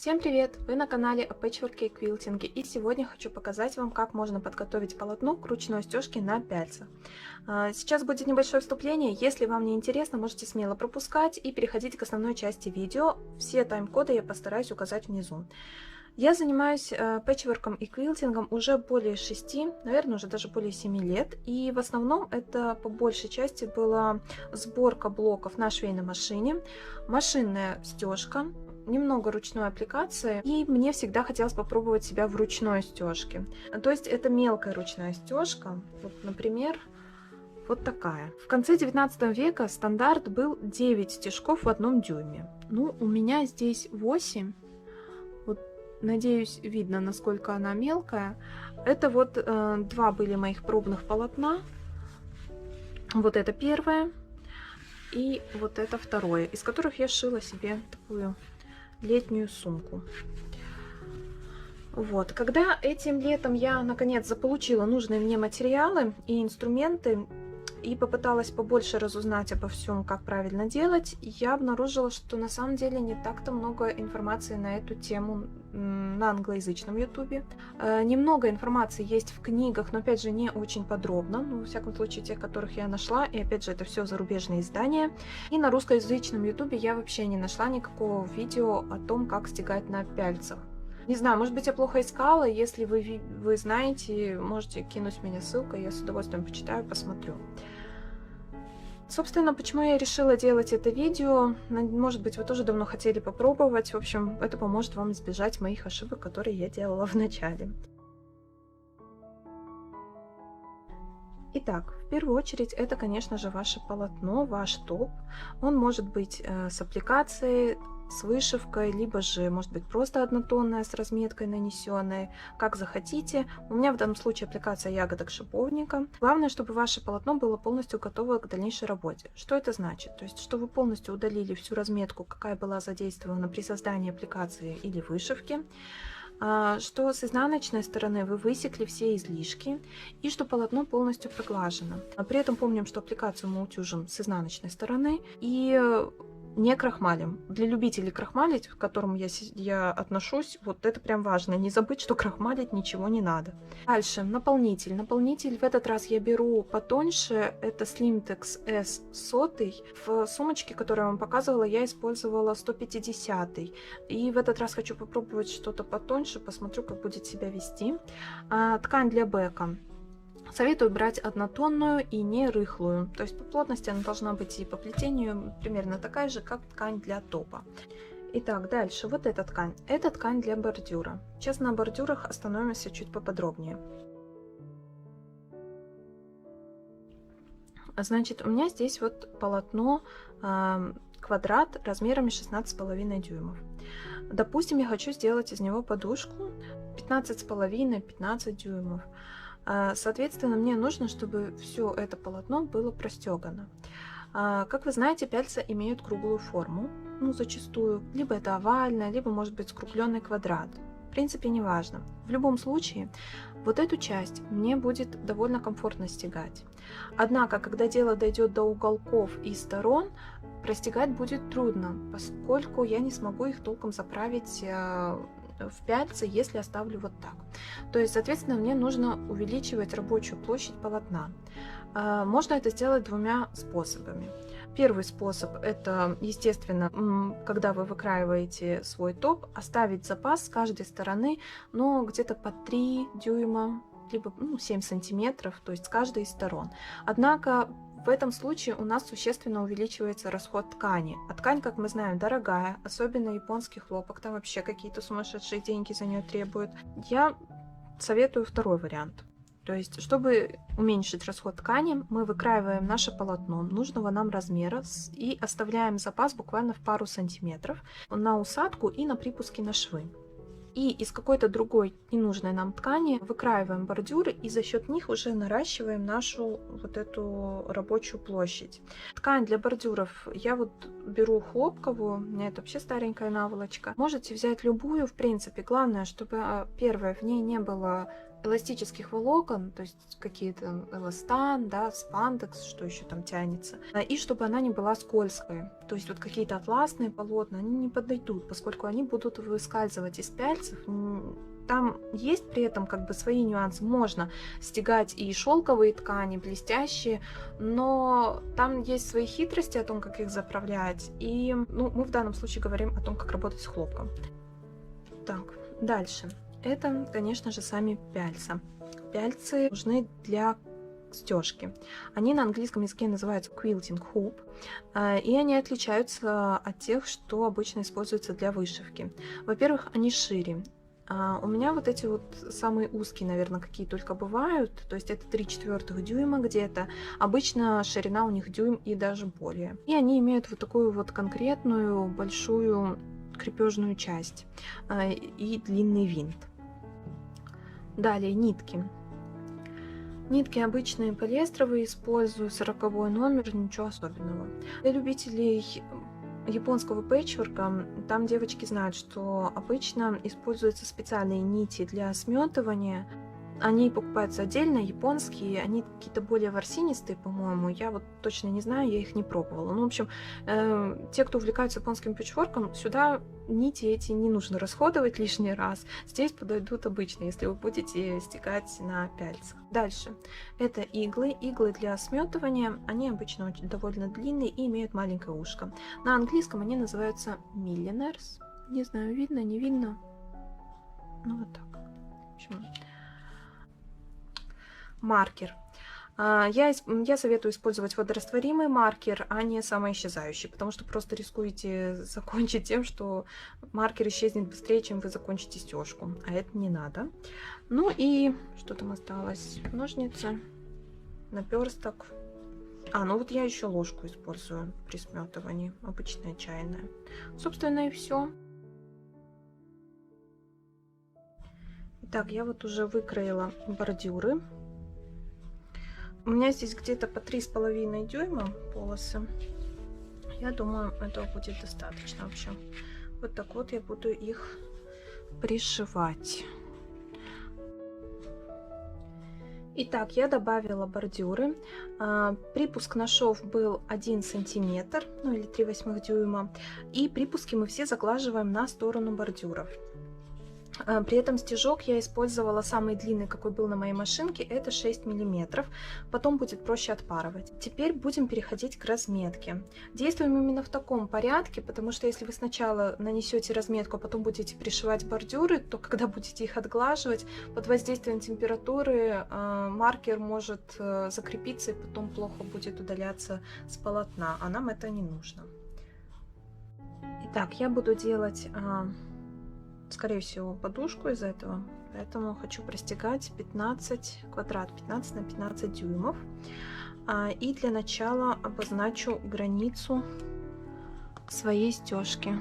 Всем привет! Вы на канале о пэтчворке и квилтинге, и сегодня хочу показать вам, как можно подготовить полотно к ручной стежке на пяльцах. Сейчас будет небольшое вступление, если вам не интересно, можете смело пропускать и переходить к основной части видео. Все тайм-коды я постараюсь указать внизу. Я занимаюсь пэтчворком и квилтингом уже более 6, наверное, уже даже более 7 лет. И в основном это по большей части была сборка блоков на швейной машине, машинная стежка, немного ручной аппликации, и мне всегда хотелось попробовать себя в ручной стежке. То есть это мелкая ручная стежка, вот, например, вот такая. В конце 19 века стандарт был 9 стежков в 1 дюйме. Ну, у меня здесь 8. Вот, надеюсь, видно, насколько она мелкая. Это вот два были моих пробных полотна. Вот это первое и вот это второе, из которых я шила себе такую летнюю сумку. Вот, когда этим летом я наконец заполучила нужные мне материалы и инструменты и попыталась побольше разузнать обо всем, как правильно делать, я обнаружила, что на самом деле не так-то много информации на эту тему на англоязычном ютубе. Немного информации есть в книгах, но опять же не очень подробно, ну, во всяком случае тех, которых я нашла, и опять же это все зарубежные издания. И на русскоязычном ютубе я вообще не нашла никакого видео о том, как стегать на пяльцах. Не знаю, может быть, я плохо искала, если вы знаете, можете кинуть мне ссылкой, я с удовольствием почитаю, посмотрю. Собственно, почему я решила делать это видео, может быть, вы тоже давно хотели попробовать, в общем, это поможет вам избежать моих ошибок, которые я делала в начале. Итак, в первую очередь, это, конечно же, ваше полотно, ваш топ. Он может быть с аппликацией, с вышивкой, либо же, может быть, просто однотонная с разметкой нанесенной, как захотите. У меня в данном случае аппликация ягодок шиповника. Главное, чтобы ваше полотно было полностью готово к дальнейшей работе. Что это значит? То есть, что вы полностью удалили всю разметку, какая была задействована при создании аппликации или вышивки, что с изнаночной стороны вы высекли все излишки и что полотно полностью проглажено. При этом помним, что аппликацию мы утюжим с изнаночной стороны и не крахмалим. Для любителей крахмалить, к которым я отношусь, вот это прям важно. Не забыть, что крахмалить ничего не надо. Дальше, наполнитель. Наполнитель в этот раз я беру потоньше. Это Slimtex S100. В сумочке, которую я вам показывала, я использовала 150. И в этот раз хочу попробовать что-то потоньше. Посмотрю, как будет себя вести. Ткань для бэка. Советую брать однотонную и не рыхлую. То есть по плотности она должна быть и по плетению примерно такая же, как ткань для топа. Итак, дальше вот эта ткань. Это ткань для бордюра. Сейчас на бордюрах остановимся чуть поподробнее. Значит, у меня здесь вот полотно квадрат размерами 16,5 дюймов. Допустим, я хочу сделать из него подушку 15,5-15 дюймов. Соответственно, мне нужно, чтобы все это полотно было простегано. Как вы знаете, пяльца имеют круглую форму, ну, зачастую. Либо это овальная, либо может быть скругленный квадрат. В принципе, не важно. В любом случае, вот эту часть мне будет довольно комфортно стегать. Однако, когда дело дойдет до уголков и сторон, простегать будет трудно, поскольку я не смогу их толком заправить в пяльцы, если оставлю вот так. То есть, соответственно, мне нужно увеличивать рабочую площадь полотна. Можно это сделать двумя способами. Первый способ – это, естественно, когда вы выкраиваете свой топ, оставить запас с каждой стороны, но где-то по 3 дюйма, либо 7 сантиметров, то есть с каждой из сторон. Однако в этом случае у нас существенно увеличивается расход ткани. А ткань, как мы знаем, дорогая, особенно японский хлопок, там вообще какие-то сумасшедшие деньги за нее требуют. Я советую второй вариант. То есть, чтобы уменьшить расход ткани, мы выкраиваем наше полотно нужного нам размера и оставляем запас буквально в пару сантиметров на усадку и на припуски на швы. И из какой-то другой ненужной нам ткани выкраиваем бордюры и за счет них уже наращиваем нашу вот эту рабочую площадь. Ткань для бордюров я вот беру хлопковую, у меня это вообще старенькая наволочка. Можете взять любую, в принципе. Главное, чтобы первое, в ней не было эластических волокон, то есть какие-то эластан, да, спандекс, что еще там тянется, и чтобы она не была скользкой. То есть вот какие-то атласные полотна, они не подойдут, поскольку они будут выскальзывать из пяльцев. Там есть при этом как бы свои нюансы. Можно стягать и шелковые ткани, блестящие, но там есть свои хитрости о том, как их заправлять. И мы в данном случае говорим о том, как работать с хлопком. Так, дальше. Это, конечно же, сами пяльца. Пяльцы нужны для стежки. Они на английском языке называются quilting hoop, и они отличаются от тех, что обычно используются для вышивки. Во-первых, они шире. У меня вот эти вот самые узкие, наверное, какие только бывают, то есть это 3/4 дюйма где-то. Обычно ширина у них дюйм и даже более. И они имеют вот такую вот конкретную большую крепежную часть и длинный винт. Далее нитки. Нитки обычные полиэстровые использую, 40 номер, ничего особенного. Для любителей японского пэтчворка, там девочки знают, что обычно используются специальные нити для сметывания. Они покупаются отдельно, японские, они какие-то более ворсинистые, по-моему. Я вот точно не знаю, я их не пробовала. Ну, в общем, те, кто увлекаются японским пэтчворком, сюда нити эти не нужно расходовать лишний раз. Здесь подойдут обычно, если вы будете стягать на пяльцах. Дальше. Это иглы. Иглы для сметывания. Они обычно очень довольно длинные и имеют маленькое ушко. На английском они называются milliners. Не знаю, видно, не видно. Ну, вот так. В общем, маркер. Я советую использовать водорастворимый маркер, а не самоисчезающий, потому что просто рискуете закончить тем, что маркер исчезнет быстрее, чем вы закончите стежку, а это не надо. Ну и что там осталось? Ножницы, наперсток. Ну вот я еще ложку использую при сметывании, обычная чайная. Собственно, и все. Итак, я вот уже выкроила бордюры. У меня здесь где-то по 3,5 дюйма полосы. Я думаю, этого будет достаточно вообще. Вот так вот я буду их пришивать. Итак, я добавила бордюры. Припуск на шов был 1 сантиметр, ну или 3/8 дюйма. И припуски мы все заглаживаем на сторону бордюров. При этом стежок я использовала самый длинный, какой был на моей машинке, это 6 мм. Потом будет проще отпарывать. Теперь будем переходить к разметке. Действуем именно в таком порядке, потому что если вы сначала нанесете разметку, а потом будете пришивать бордюры, то когда будете их отглаживать, под воздействием температуры маркер может закрепиться и потом плохо будет удаляться с полотна, а нам это не нужно. Итак, я буду делать, скорее всего, подушку из этого, поэтому хочу простегать 15 квадрат, 15 на 15 дюймов. И для начала обозначу границу своей стежки.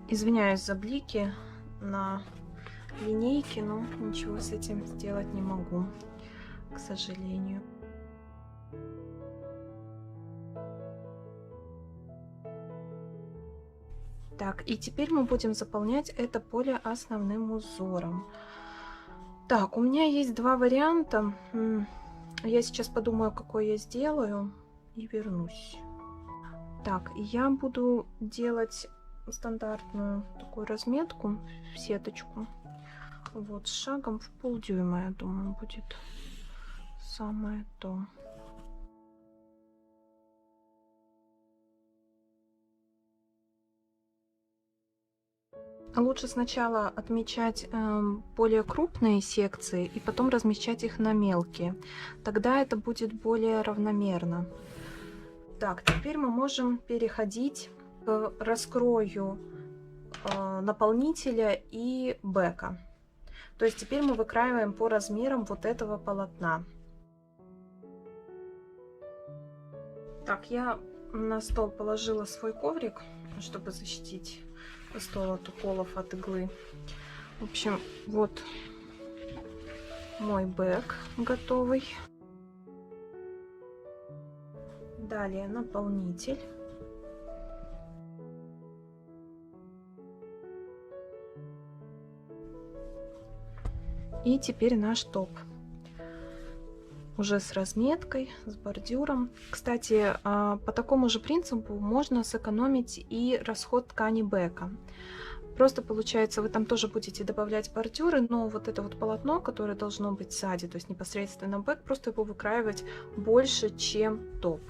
Извиняюсь за блики на линейке, но ничего с этим сделать не могу, к сожалению. Так, и теперь мы будем заполнять это поле основным узором. Так, у меня есть два варианта. Я сейчас подумаю, какой я сделаю, и вернусь. Так, я буду делать стандартную такую разметку в сеточку. Вот, с шагом в полдюйма, я думаю, будет самое то. Лучше сначала отмечать более крупные секции и потом размещать их на мелкие. Тогда это будет более равномерно. Так, теперь мы можем переходить к раскрою наполнителя и бэка. То есть теперь мы выкраиваем по размерам вот этого полотна. Так, я на стол положила свой коврик, чтобы защитить стол от уколов от иглы. В общем, вот мой бэк готовый. Далее наполнитель. И теперь наш топ. Уже с разметкой, с бордюром. Кстати, по такому же принципу можно сэкономить и расход ткани бэка. Просто получается, вы там тоже будете добавлять бордюры, но вот это вот полотно, которое должно быть сзади, то есть непосредственно бэк, просто его выкраивать больше, чем топ.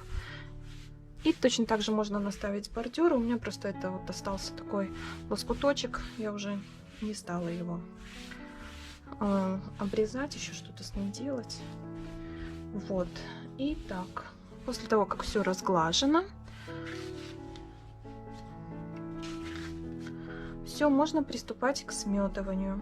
И точно так же можно наставить бордюры. У меня просто это вот остался такой лоскуточек, я уже не стала его обрезать, еще что-то с ним делать. Вот. И так, после того, как все разглажено, все, можно приступать к сметыванию.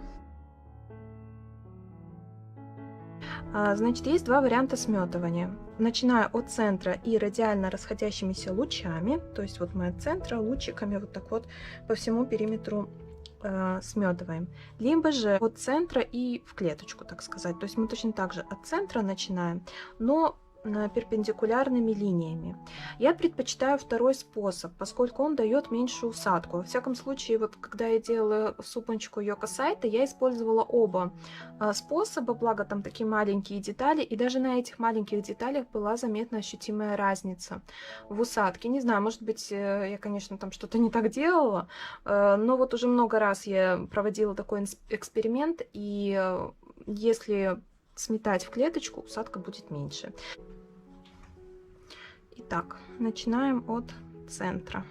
Значит, есть два варианта сметывания. Начиная от центра и радиально расходящимися лучами, то есть вот мы от центра лучиками вот так вот по всему периметру сметываем. Либо же от центра и в клеточку, так сказать. То есть мы точно так же от центра начинаем, но перпендикулярными линиями. Я предпочитаю второй способ, поскольку он дает меньшую усадку. Во всяком случае, вот когда я делала сумочку Йоко Сайта, я использовала оба способа, благо там такие маленькие детали, и даже на этих маленьких деталях была заметна ощутимая разница в усадке. Не знаю, может быть, я, конечно, там что-то не так делала, но вот уже много раз я проводила такой эксперимент, и если сметать в клеточку, усадка будет меньше. Итак, начинаем от центра.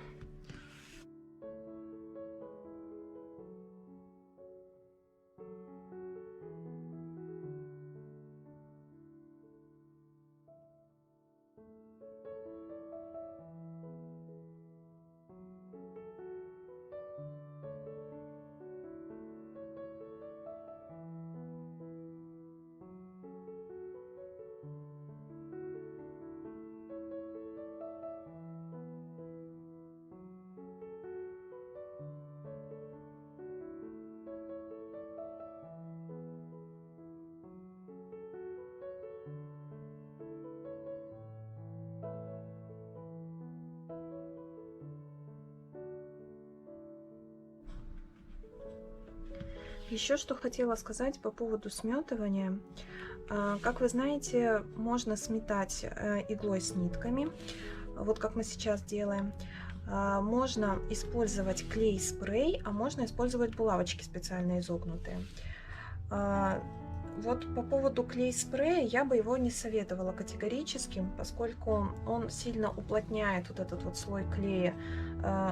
Еще что хотела сказать по поводу сметывания. Как вы знаете, можно сметать иглой с нитками, вот как мы сейчас делаем. Можно использовать клей-спрей, а можно использовать булавочки специально изогнутые. Вот по поводу клей-спрея я бы его не советовала категорически, поскольку он сильно уплотняет вот этот вот слой клея,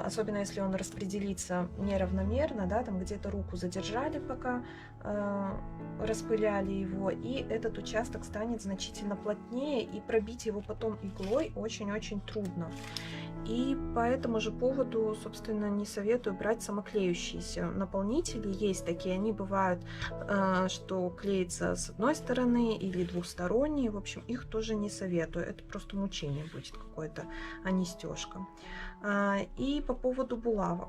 особенно если он распределится неравномерно, да, там где-то руку задержали, пока распыляли его, и этот участок станет значительно плотнее, и пробить его потом иглой очень-очень трудно. И по этому же поводу, собственно, не советую брать самоклеющиеся наполнители. Есть такие, они бывают, что клеится с одной стороны или двухсторонние. В общем, их тоже не советую. Это просто мучение будет какое-то, а не стежка. И по поводу булавок.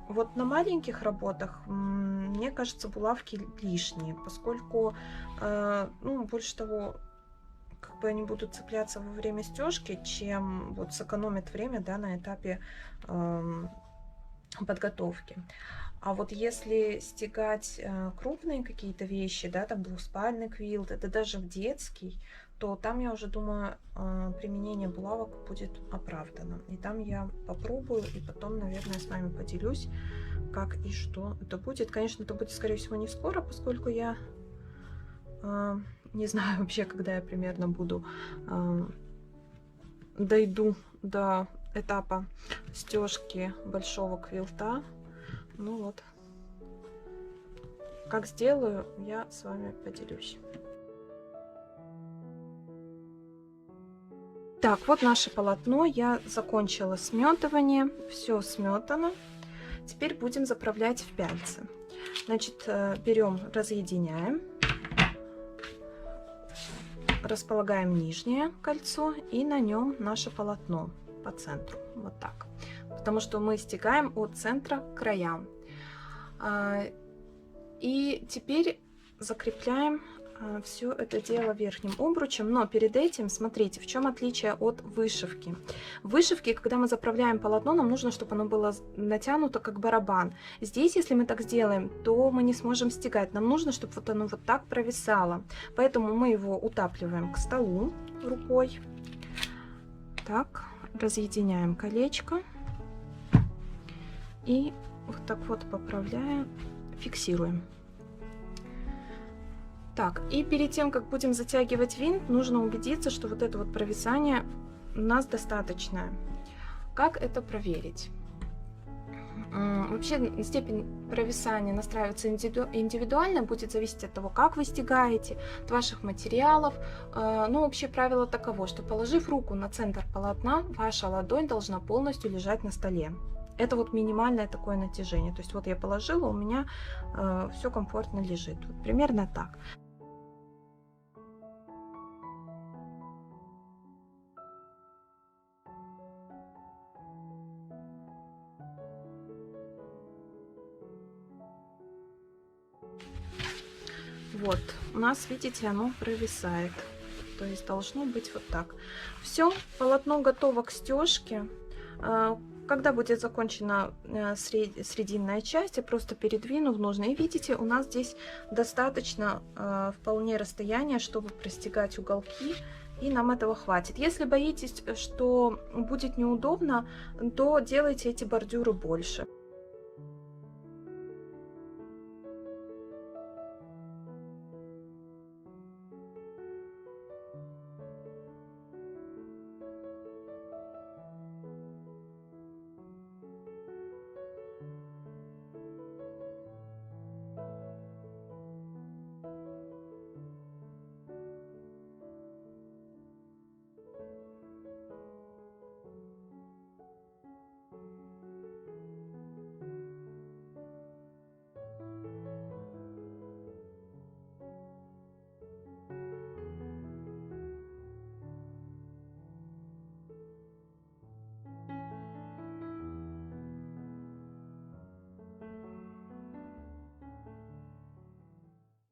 Вот на маленьких работах, мне кажется, булавки лишние, поскольку, ну, больше того, как бы они будут цепляться во время стежки, чем вот сэкономят время, да, на этапе подготовки. А вот если стягать крупные какие-то вещи, да, там двухспальный квилт, это даже в детский, то там, я уже думаю, применение булавок будет оправдано. И там я попробую, и потом, наверное, с вами поделюсь, как и что это будет. Конечно, это будет, скорее всего, не скоро, поскольку я не знаю вообще, когда я примерно буду дойду до этапа стежки большого квилта. Ну вот, как сделаю, я с вами поделюсь. Так, вот наше полотно. Я закончила сметывание. Все сметано. Теперь будем заправлять в пяльцы. Значит, берем, разъединяем. Располагаем нижнее кольцо и на нем наше полотно по центру. Вот так. Потому что мы стягаем от центра к краям. И теперь закрепляем все это дело верхним обручем, но перед этим смотрите, в чем отличие от вышивки. В вышивке, когда мы заправляем полотно, нам нужно, чтобы оно было натянуто как барабан. Здесь, если мы так сделаем, то мы не сможем стягать. Нам нужно, чтобы вот оно вот так провисало. Поэтому мы его утапливаем к столу рукой. Так, разъединяем колечко и вот так вот поправляем, фиксируем. Так, и перед тем, как будем затягивать винт, нужно убедиться, что вот это вот провисание у нас достаточное. Как это проверить? Вообще степень провисания настраивается индивидуально, будет зависеть от того, как вы стягаете, от ваших материалов. Но общее правило таково, что положив руку на центр полотна, ваша ладонь должна полностью лежать на столе. Это вот минимальное такое натяжение. То есть вот я положила, у меня все комфортно лежит. Вот примерно так. Вот, у нас, видите, оно провисает. То есть должно быть вот так. Все, полотно готово к стежке. Когда будет закончена срединная часть, я просто передвину в нужное. И видите, у нас здесь достаточно вполне расстояния, чтобы простегать уголки. И нам этого хватит. Если боитесь, что будет неудобно, то делайте эти бордюры больше.